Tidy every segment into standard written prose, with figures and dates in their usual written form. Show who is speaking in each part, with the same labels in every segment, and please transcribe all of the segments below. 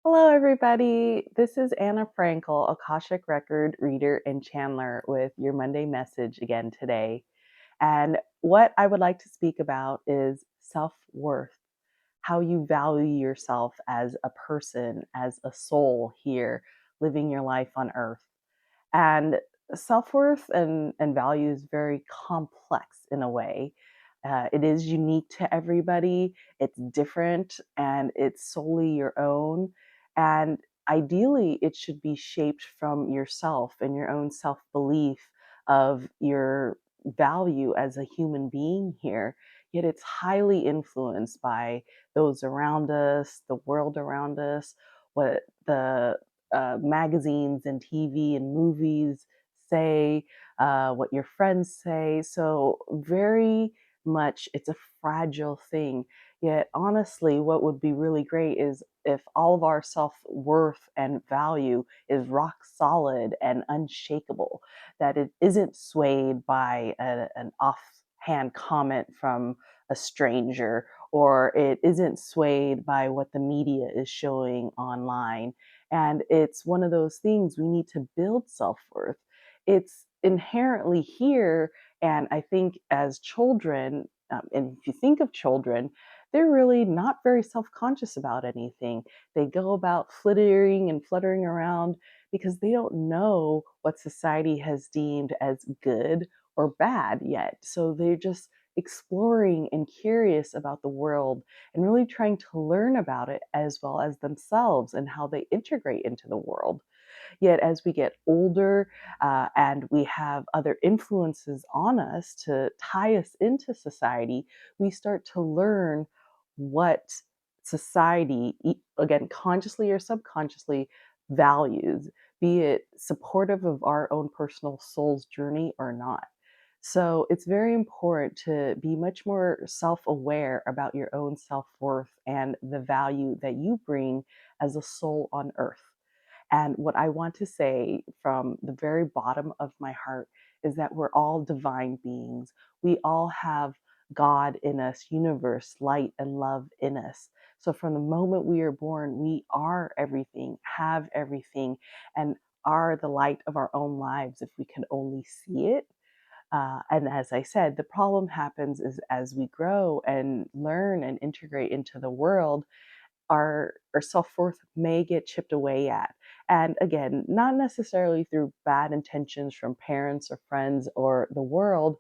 Speaker 1: Hello, everybody. This is Anna Frankel, Akashic record reader and channeler, with your Monday message again today. And what I would like to speak about is self worth, how you value yourself as a person, as a soul here living your life on earth. And self-worth and value is very complex in a way. It is unique to everybody. It's different and it's solely your own. And ideally, it should be shaped from yourself and your own self-belief of your value as a human being here. Yet it's highly influenced by those around us, the world around us, what the magazines and TV and movies say, what your friends say. So, very much it's a fragile thing. Yet, honestly, what would be really great is if all of our self worth and value is rock solid and unshakable, that it isn't swayed by an offhand comment from a stranger, or it isn't swayed by what the media is showing online. And it's one of those things we need to build self worth. It's inherently here. And I think as children, and if you think of children, they're really not very self conscious about anything. They go about flittering and fluttering around because they don't know what society has deemed as good or bad yet. So they're just exploring and curious about the world and really trying to learn about it as well as themselves and how they integrate into the world. Yet, as we get older and we have other influences on us to tie us into society, we start to learn what society, again, consciously or subconsciously, values, be it supportive of our own personal soul's journey or not. So it's very important to be much more self aware about your own self worth and the value that you bring as a soul on earth. And what I want to say from the very bottom of my heart is that we're all divine beings. We all have God in us, universe, light, and love in us. So from the moment we are born, we are everything, have everything, and are the light of our own lives if we can only see it. And as I said, the problem happens is as we grow and learn and integrate into the world, our self-worth may get chipped away at. And again, not necessarily through bad intentions from parents or friends or the world,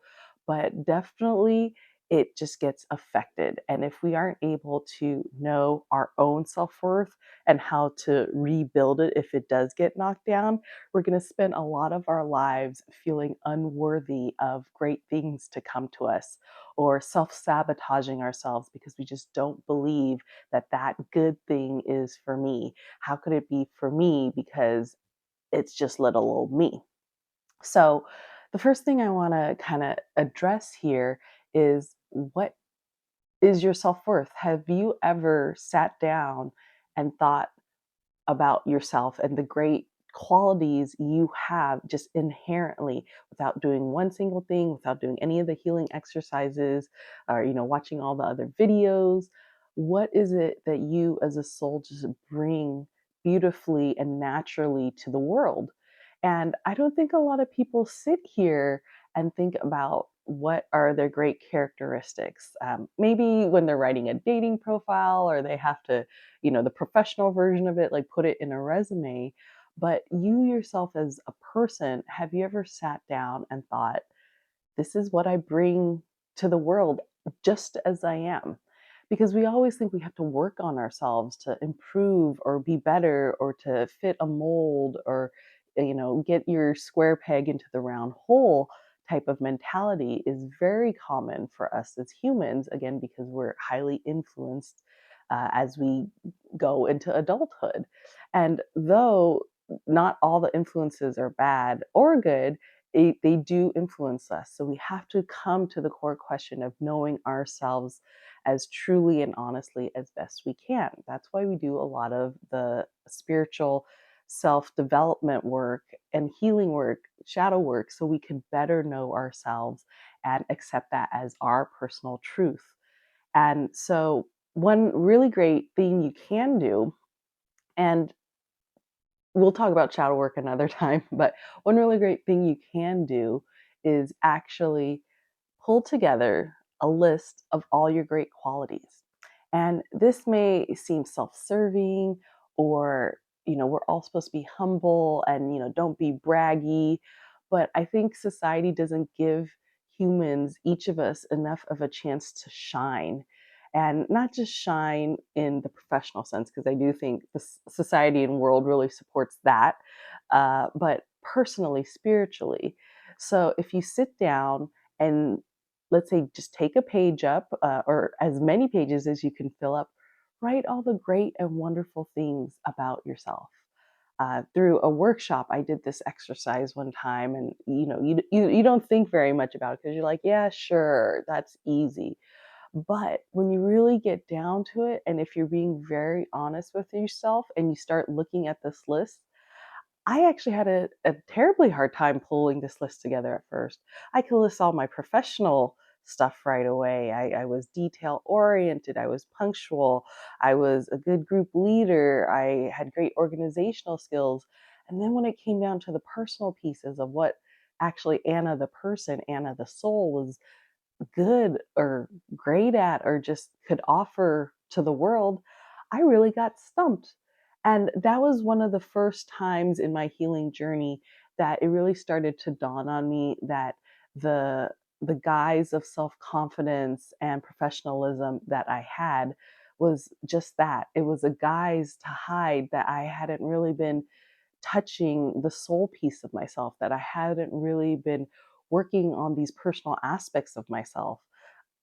Speaker 1: but definitely it just gets affected. And if we aren't able to know our own self-worth and how to rebuild it if it does get knocked down, we're going to spend a lot of our lives feeling unworthy of great things to come to us, or self-sabotaging ourselves because we just don't believe that that good thing is for me. How could it be for me? Because it's just little old me. So, the first thing I want to kind of address here is, what is your self worth? Have you ever sat down and thought about yourself and the great qualities you have just inherently, without doing one single thing, without doing any of the healing exercises, or watching all the other videos? What is it that you as a soul just bring beautifully and naturally to the world? And I don't think a lot of people sit here and think about what are their great characteristics. Maybe when they're writing a dating profile, or they have to, the professional version of it, like put it in a resume. But you yourself as a person, have you ever sat down and thought, this is what I bring to the world just as I am? Because we always think we have to work on ourselves to improve or be better or to fit a mold, or get your square peg into the round hole. Type of mentality is very common for us as humans, again because we're highly influenced as we go into adulthood. And though not all the influences are bad or good, they do influence us. So we have to come to the core question of knowing ourselves as truly and honestly as best we can. That's why we do a lot of the spiritual self development work and healing work, shadow work, so we can better know ourselves and accept that as our personal truth. And so, one really great thing you can do And we'll talk about shadow work another time, but one really great thing you can do is actually pull together a list of all your great qualities. And this may seem self-serving, or we're all supposed to be humble and don't be braggy, but I think society doesn't give humans, each of us, enough of a chance to shine. And not just shine in the professional sense, because I do think the society and world really supports that, but personally, spiritually. So if you sit down and, let's say, just take a page up, or as many pages as you can fill up, write all the great and wonderful things about yourself. Through a workshop, I did this exercise one time, and you don't think very much about it because you're like, yeah, sure, that's easy. But when you really get down to it, and if you're being very honest with yourself and you start looking at this list, I actually had a terribly hard time pulling this list together at first. I could list all my professional stuff right away. I was detail oriented, I was punctual, I was a good group leader, I had great organizational skills. And then when it came down to the personal pieces of what actually Anna the person, Anna the soul, was good or great at or just could offer to the world, I really got stumped. And that was one of the first times in my healing journey that it really started to dawn on me that the the guise of self-confidence and professionalism that I had was just that. It was a guise to hide that I hadn't really been touching the soul piece of myself, that I hadn't really been working on these personal aspects of myself.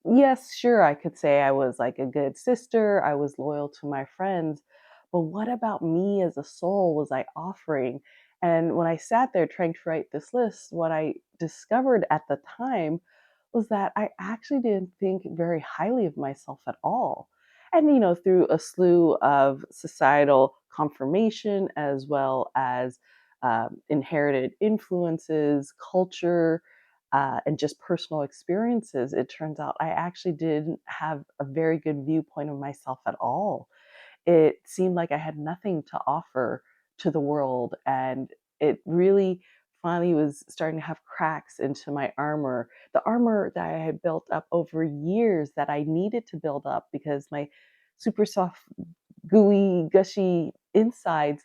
Speaker 1: Yes, sure, I could say I was like a good sister, I was loyal to my friends, but what about me as a soul was I offering? And when I sat there trying to write this list, what I discovered at the time was that I actually didn't think very highly of myself at all. And, through a slew of societal confirmation as well as inherited influences, culture, and just personal experiences, it turns out I actually didn't have a very good viewpoint of myself at all. It seemed like I had nothing to offer to the world. And it really finally was starting to have cracks into my armor. The armor that I had built up over years that I needed to build up because my super soft, gooey, gushy insides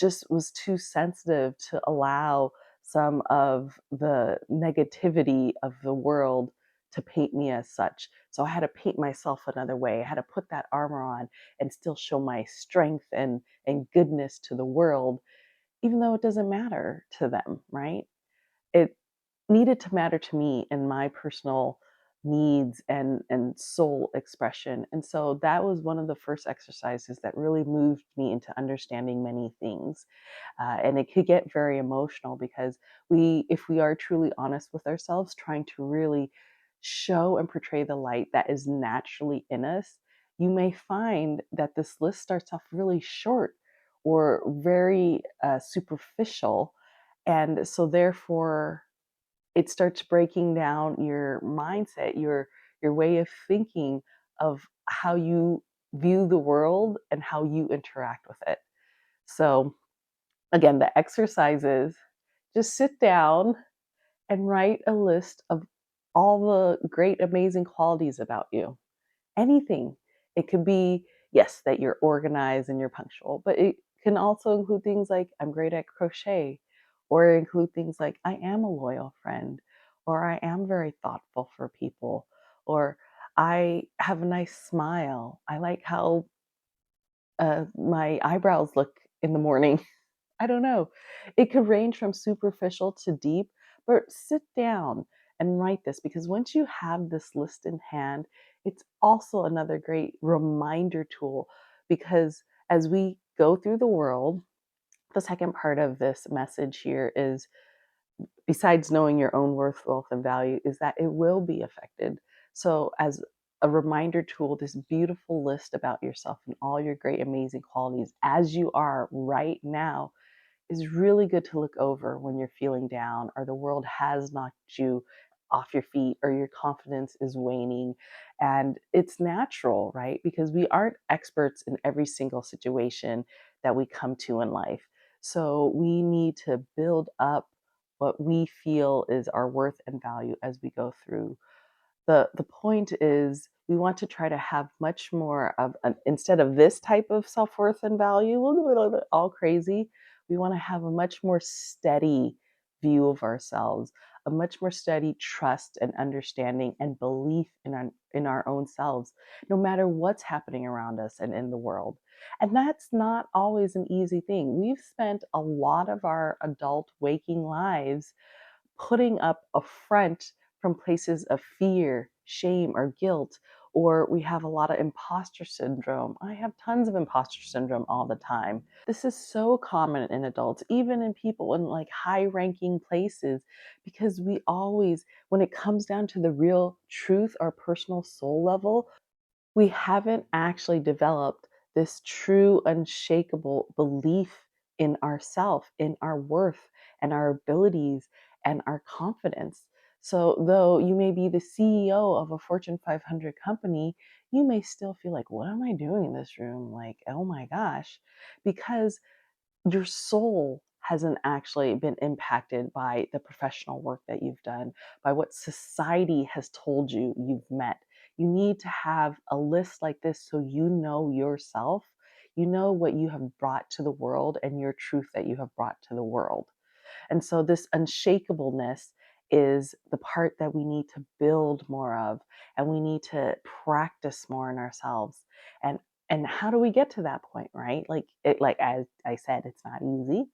Speaker 1: just was too sensitive to allow some of the negativity of the world to paint me as such. So I had to paint myself another way. I had to put that armor on and still show my strength and goodness to the world, even though it doesn't matter to them, right? It needed to matter to me and my personal needs and soul expression. And so that was one of the first exercises that really moved me into understanding many things. And it could get very emotional because if we are truly honest with ourselves, trying to really show and portray the light that is naturally in us, you may find that this list starts off really short or very superficial. And so, therefore, it starts breaking down your mindset, your way of thinking of how you view the world and how you interact with it. So, again, the exercises, just sit down and write a list of all the great, amazing qualities about you. Anything. It could be, yes, that you're organized and you're punctual, but it can also include things like I'm great at crochet, or include things like I am a loyal friend, or I am very thoughtful for people, or I have a nice smile. I like how my eyebrows look in the morning. I don't know. It could range from superficial to deep, but sit down and write this, because once you have this list in hand, it's also another great reminder tool. Because as we go through the world, the second part of this message here is, besides knowing your own worth, wealth, and value, is that it will be affected. So, as a reminder tool, this beautiful list about yourself and all your great, amazing qualities as you are right now is really good to look over when you're feeling down, or the world has knocked you off your feet, or your confidence is waning. And it's natural, right? Because we aren't experts in every single situation. that we come to in life. So we need to build up what we feel is our worth and value as we go through. The point is we want to try to have much more of an, instead of this type of self-worth and value, all crazy, we want to have a much more steady view of ourselves, a much more steady trust and understanding and belief in our own selves, no matter what's happening around us and in the world. And that's not always an easy thing. We've spent a lot of our adult waking lives putting up a front from places of fear, shame, or guilt, or we have a lot of imposter syndrome. I have tons of imposter syndrome all the time. This is so common in adults, even in people in like high ranking places, because we always, when it comes down to the real truth, our personal soul level, we haven't actually developed this true, unshakable belief in ourself, in our worth, and our abilities, and our confidence. So, though you may be the CEO of a Fortune 500 company, you may still feel like, what am I doing in this room? Like, oh my gosh, because your soul hasn't actually been impacted by the professional work that you've done, by what society has told you you've met. You need to have a list like this so you know yourself, you know what you have brought to the world and your truth that you have brought to the world. And so this unshakableness is the part that we need to build more of, and we need to practice more in ourselves. And how do we get to that point, right? Like as I said, it's not easy.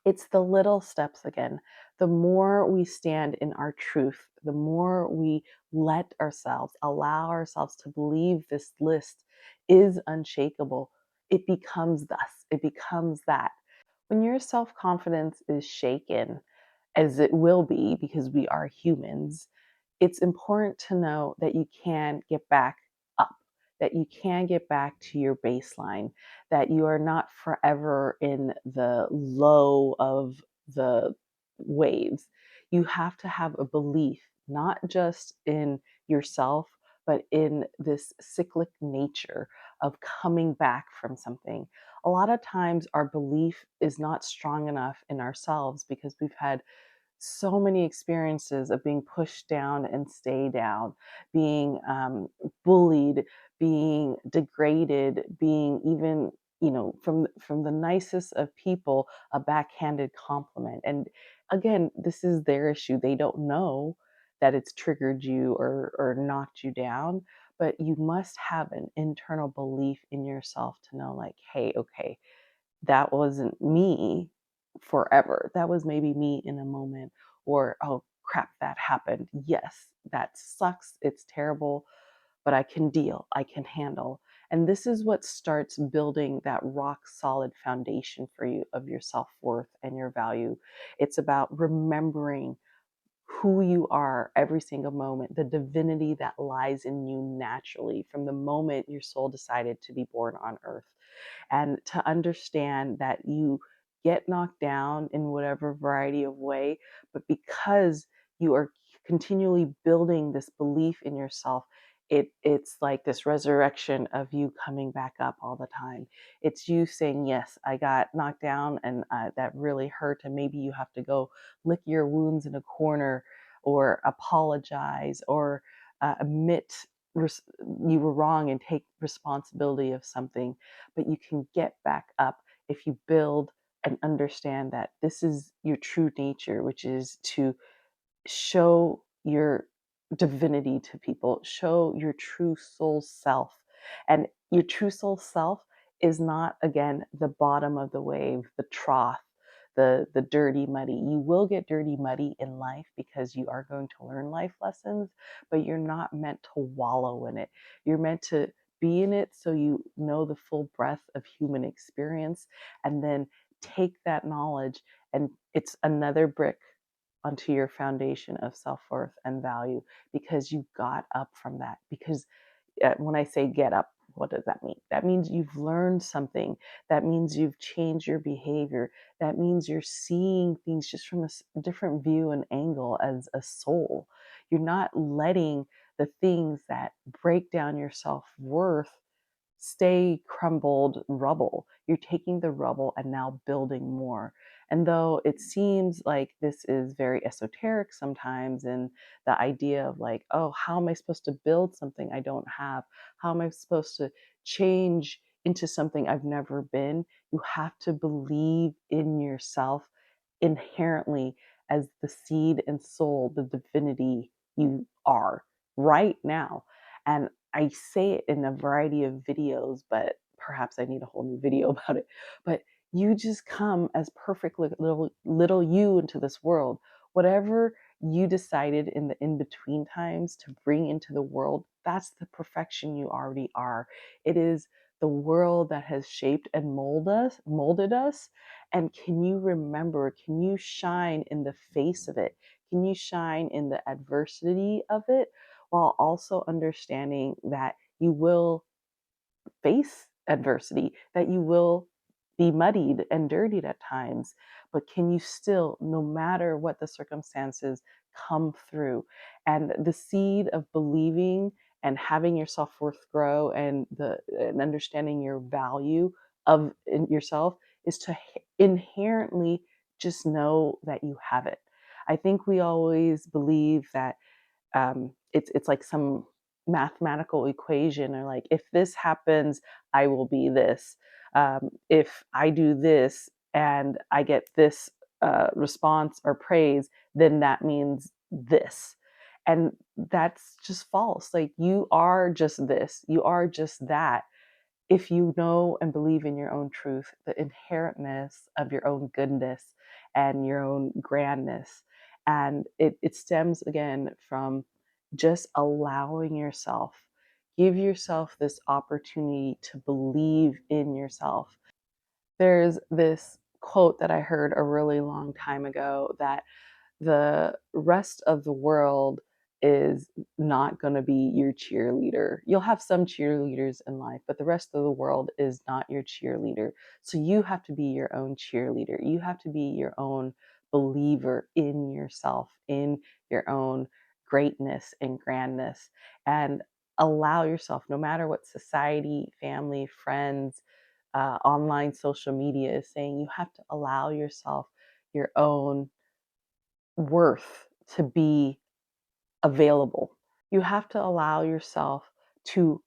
Speaker 1: It's the little steps again. The more we stand in our truth, the more we let ourselves, allow ourselves to believe this list is unshakable, it becomes thus, it becomes that. When your self confidence is shaken, as it will be because we are humans, it's important to know that you can get back up, that you can get back to your baseline, that you are not forever in the low of the waves. You have to have a belief, not just in yourself, but in this cyclic nature of coming back from something. A lot of times, our belief is not strong enough in ourselves because we've had so many experiences of being pushed down and stay down, being bullied, being degraded, being even, from the nicest of people, a backhanded compliment. And again, this is their issue. They don't know that it's triggered you or knocked you down, but you must have an internal belief in yourself to know, like, hey, okay, that wasn't me forever. That was maybe me in a moment, or, oh crap, that happened. Yes, that sucks. It's terrible, but I can deal, I can handle. And this is what starts building that rock solid foundation for you of your self worth and your value. It's about remembering who you are every single moment, the divinity that lies in you naturally from the moment your soul decided to be born on earth. And to understand that you get knocked down in whatever variety of way, but because you are continually building this belief in yourself, it's like this resurrection of you coming back up all the time. It's you saying, yes, I got knocked down and that really hurt, and maybe you have to go lick your wounds in a corner, or apologize, or admit you were wrong and take responsibility of something. But you can get back up if you build and understand that this is your true nature, which is to show your divinity to people, show your true soul self. And your true soul self is not, again, the bottom of the wave, the trough, the dirty, muddy. You will get dirty, muddy in life because you are going to learn life lessons, but you're not meant to wallow in it. You're meant to be in it so you know the full breadth of human experience, and then take that knowledge, and it's another brick onto your foundation of self-worth and value, because you got up from that. Because when I say get up, what does that mean? That means you've learned something. That means you've changed your behavior. That means you're seeing things just from a different view and angle as a soul. You're not letting the things that break down your self-worth stay crumbled rubble. You're taking the rubble and now building more. And though it seems like this is very esoteric sometimes, and the idea of like, oh, how am I supposed to build something I don't have? How am I supposed to change into something I've never been? You have to believe in yourself inherently as the seed and soul, the divinity you are right now. And I say it in a variety of videos, but perhaps I need a whole new video about it. But you just come as perfect little you into this world. Whatever you decided in the in between times to bring into the world, that's the perfection you already are. It is the world that has shaped and molded us. And can you remember, can you shine in the face of it? Can you shine in the adversity of it, while also understanding that you will face adversity, that you will be muddied and dirtied at times, but can you still, no matter what the circumstances, come through? And the seed of believing and having your self-worth grow, and understanding your value of in yourself, is to inherently just know that you have it. I think we always believe that it's like some mathematical equation, or like, if this happens, I will be this. If I do this and I get this response or praise, then that means this. And that's just false. Like, you are just this, you are just that, if you know and believe in your own truth, the inherentness of your own goodness and your own grandness. And it stems again from just allowing yourself, give yourself this opportunity to believe in yourself. There's this quote that I heard a really long time ago, that the rest of the world is not going to be your cheerleader. You'll have some cheerleaders in life, but the rest of the world is not your cheerleader. So you have to be your own cheerleader. You have to be your own believer in yourself, in your own greatness and grandness, and allow yourself, no matter what society, family, friends, online social media is saying, you have to allow yourself your own worth to be available. You have to allow yourself to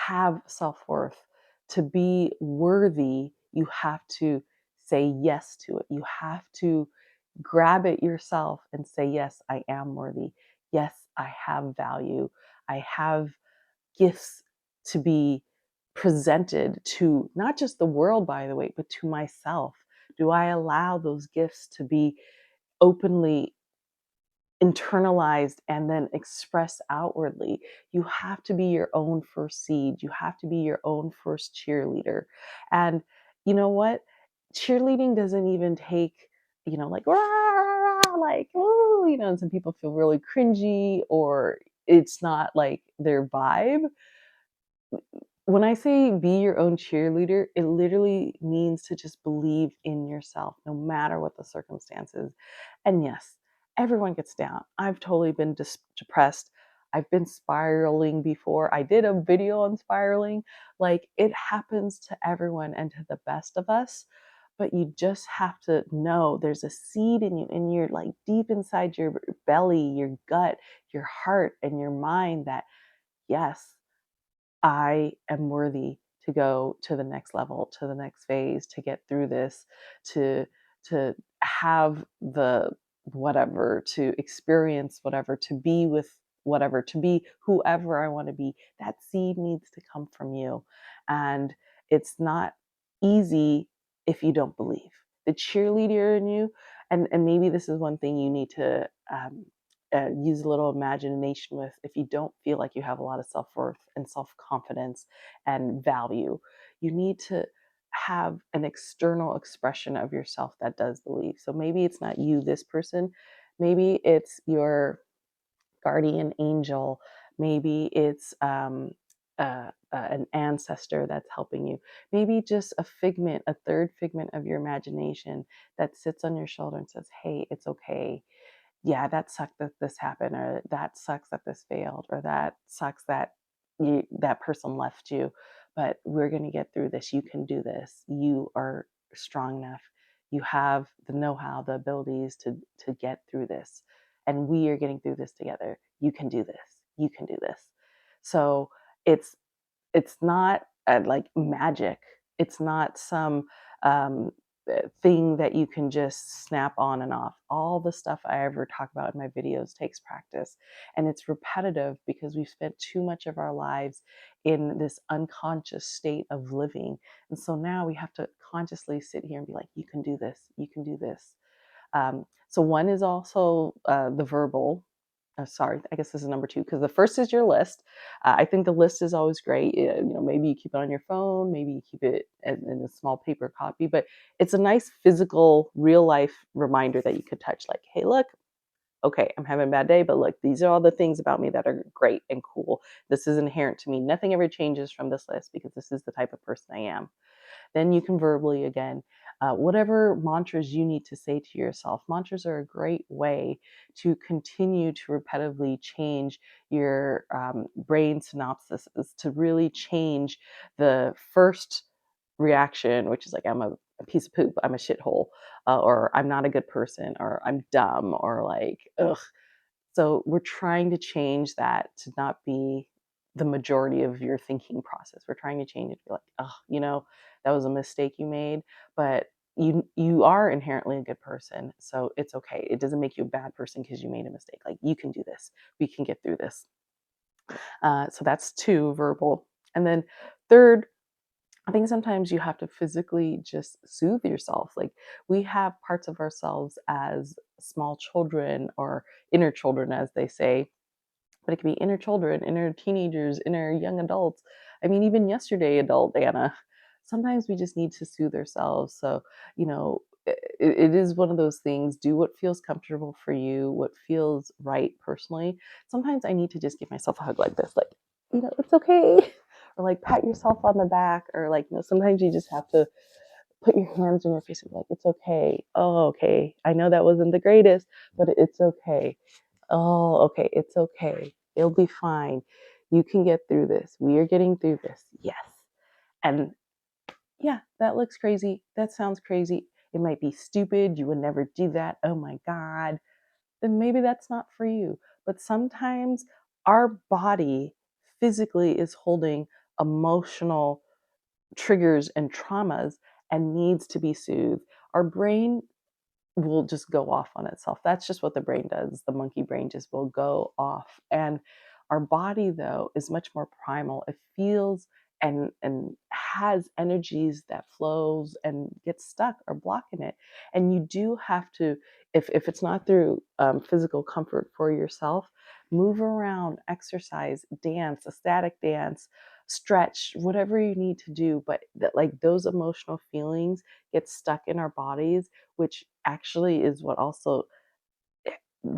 Speaker 1: have self worth, to be worthy. You have to say yes to it. You have to grab it yourself and say, yes, I am worthy. Yes, I have value. I have gifts to be presented to not just the world, by the way, but to myself. Do I allow those gifts to be openly internalized and then express outwardly? You have to be your own first seed. You have to be your own first cheerleader. And you know what? Cheerleading doesn't even take, like, rah, rah, rah, like, ooh, and some people feel really cringy, or it's not like their vibe. When I say be your own cheerleader, it literally means to just believe in yourself no matter what the circumstances. And yes, everyone gets down. I've totally been depressed. I've been spiraling before. I did a video on spiraling. Like, it happens to everyone and to the best of us. But you just have to know there's a seed in you, and you're like deep inside your belly, your gut, your heart, and your mind, that yes, I am worthy to go to the next level, to the next phase, to get through this, to to have the whatever, to experience whatever, to be with whatever, to be whoever I want to be. That seed needs to come from you. And it's not easy if you don't believe. The cheerleader in you, and maybe this is one thing you need to use a little imagination with. If you don't feel like you have a lot of self-worth and self-confidence and value, you need to have an external expression of yourself that does believe. So maybe it's not you, this person, maybe it's your guardian angel, maybe it's an ancestor that's helping you, maybe just a figment, a third figment of your imagination, that sits on your shoulder and says, hey, it's okay. Yeah, that sucked that this happened, or that sucks that this failed, or that sucks that that person left you. but we're going to get through this. You can do this. You are strong enough. You have the know-how, the abilities to get through this. And we are getting through this together. You can do this. You can do this. So it's it's not like magic. It's not some thing that you can just snap on and off. All the stuff I ever talk about in my videos takes practice, and it's repetitive because we've spent too much of our lives in this unconscious state of living. And so now we have to consciously sit here and be like, you can do this, you can do this. So one is also the verbal. Sorry, I guess this is number two, because the first is your list. I think the list is always great. Maybe you keep it on your phone, maybe you keep it in a small paper copy, but it's a nice physical, real life reminder that you could touch. Like, hey, look, okay, I'm having a bad day, but look, these are all the things about me that are great and cool. This is inherent to me. Nothing ever changes from this list because this is the type of person I am. Then you can verbally again, whatever mantras you need to say to yourself. Mantras are a great way to continue to repetitively change your brain synapses, to really change the first reaction, which is like, I'm a piece of poop, I'm a shithole, or I'm not a good person, or I'm dumb, or like, ugh. So we're trying to change that to not be the majority of your thinking process. We're trying to change it to be like, oh, that was a mistake you made, but you are inherently a good person, so it's okay. It doesn't make you a bad person because you made a mistake. Like, you can do this. We can get through this. So that's two, verbal. And then third, I think sometimes you have to physically just soothe yourself. Like, we have parts of ourselves as small children, or inner children, as they say, but it can be inner children, inner teenagers, inner young adults. I mean, even yesterday, adult Anna. Sometimes we just need to soothe ourselves. So, it is one of those things. Do what feels comfortable for you, what feels right personally. Sometimes I need to just give myself a hug like this, like, it's okay. Or like pat yourself on the back, or like, sometimes you just have to put your hands on your face and be like, it's okay. Oh, okay. I know that wasn't the greatest, but it's okay. Oh, okay. It's okay. It'll be fine. You can get through this. We are getting through this. Yes. And yeah, that looks crazy. That sounds crazy. It might be stupid. You would never do that. Oh my God. Then maybe that's not for you. But sometimes our body physically is holding emotional triggers and traumas and needs to be soothed. Our brain will just go off on itself. That's just what the brain does. The monkey brain just will go off. And our body, though, is much more primal. It feels and has energies that flows and gets stuck or block in it. And you do have to, if it's not through physical comfort for yourself, move around, exercise, dance, a static dance, stretch, whatever you need to do. But that, like, those emotional feelings get stuck in our bodies, which actually is what also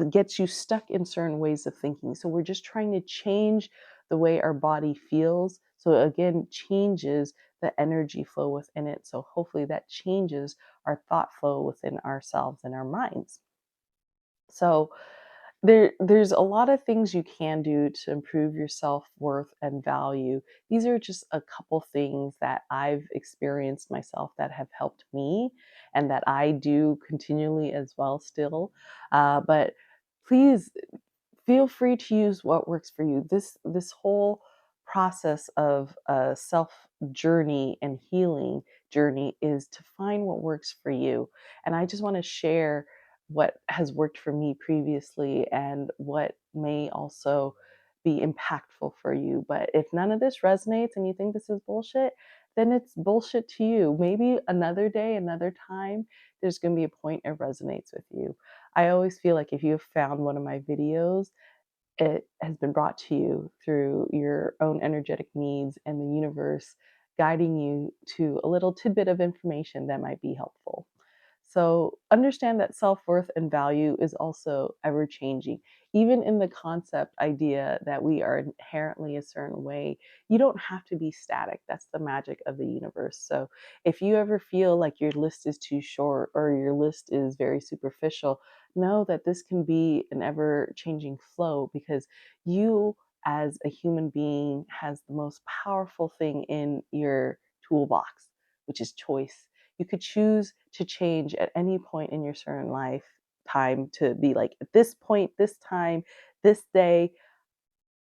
Speaker 1: gets you stuck in certain ways of thinking. So we're just trying to change the way our body feels. So again, changes the energy flow within it. So hopefully that changes our thought flow within ourselves and our minds. So there's a lot of things you can do to improve your self-worth and value. These are just a couple things that I've experienced myself that have helped me, and that I do continually as well still. But please feel free to use what works for you. This whole process of a self journey and healing journey is to find what works for you. And I just want to share what has worked for me previously and what may also be impactful for you. But if none of this resonates and you think this is bullshit, then it's bullshit to you. Maybe another day, another time, there's going to be a point it resonates with you. I always feel like if you have found one of my videos, it has been brought to you through your own energetic needs and the universe guiding you to a little tidbit of information that might be helpful. So understand that self-worth and value is also ever changing. Even in the concept idea that we are inherently a certain way, you don't have to be static. That's the magic of the universe. So if you ever feel like your list is too short or your list is very superficial, know that this can be an ever changing flow, because you as a human being has the most powerful thing in your toolbox, which is choice. You could choose to change at any point in your certain life time to be like, at this point, this time, this day,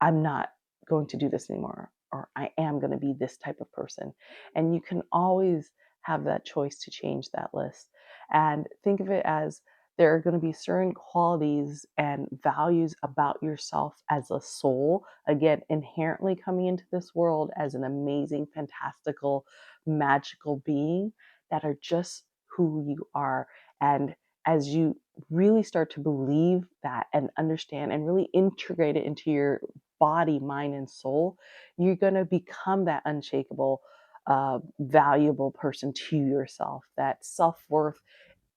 Speaker 1: I'm not going to do this anymore, or I am going to be this type of person. And you can always have that choice to change that list. And think of it as there are going to be certain qualities and values about yourself as a soul, again, inherently coming into this world as an amazing, fantastical, magical being that are just who you are. And as you really start to believe that and understand and really integrate it into your body, mind, and soul, you're going to become that unshakable, valuable person to yourself. That self worth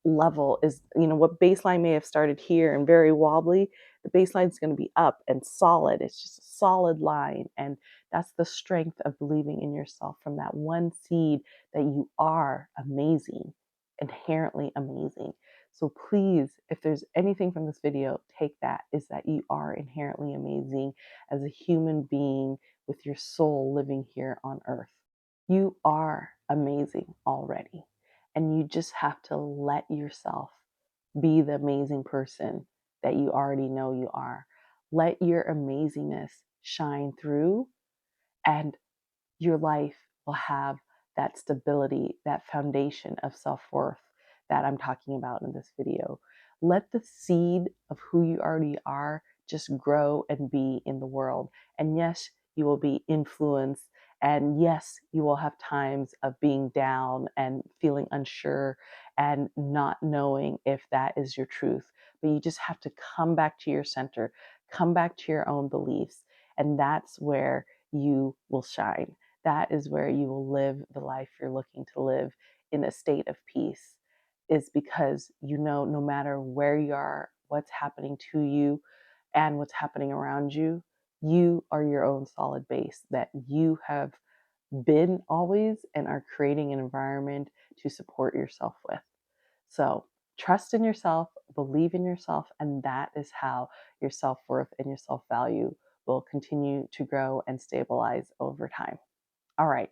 Speaker 1: level is, what baseline may have started here and very wobbly, the baseline is going to be up and solid. It's just a solid line. And that's the strength of believing in yourself from that one seed that you are amazing, inherently amazing. So please, if there's anything from this video, take that is that you are inherently amazing as a human being with your soul living here on earth. You are amazing already. And you just have to let yourself be the amazing person that you already know you are. Let your amazingness shine through, and your life will have that stability, that foundation of self worth that I'm talking about in this video. Let the seed of who you already are just grow and be in the world. And yes, you will be influenced. And yes, you will have times of being down and feeling unsure and not knowing if that is your truth. But you just have to come back to your center, come back to your own beliefs. And that's where you will shine. That is where you will live the life you're looking to live in a state of peace, is because no matter where you are, what's happening to you, and what's happening around you, you are your own solid base, that you have been always and are creating an environment to support yourself with. So trust in yourself, believe in yourself, and that is how your self worth and your self value will continue to grow and stabilize over time. All right.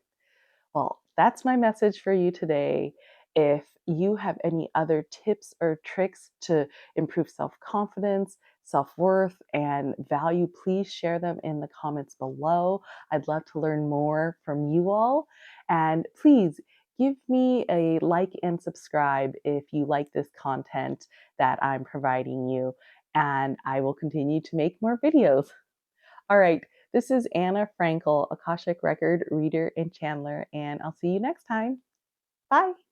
Speaker 1: Well, that's my message for you today. If you have any other tips or tricks to improve self confidence, self worth, and value, please share them in the comments below. I'd love to learn more from you all. And please give me a like and subscribe if you like this content that I'm providing you. And I will continue to make more videos. All right. This is Anna Frankel, Akashic Record reader and channeler, and I'll see you next time. Bye.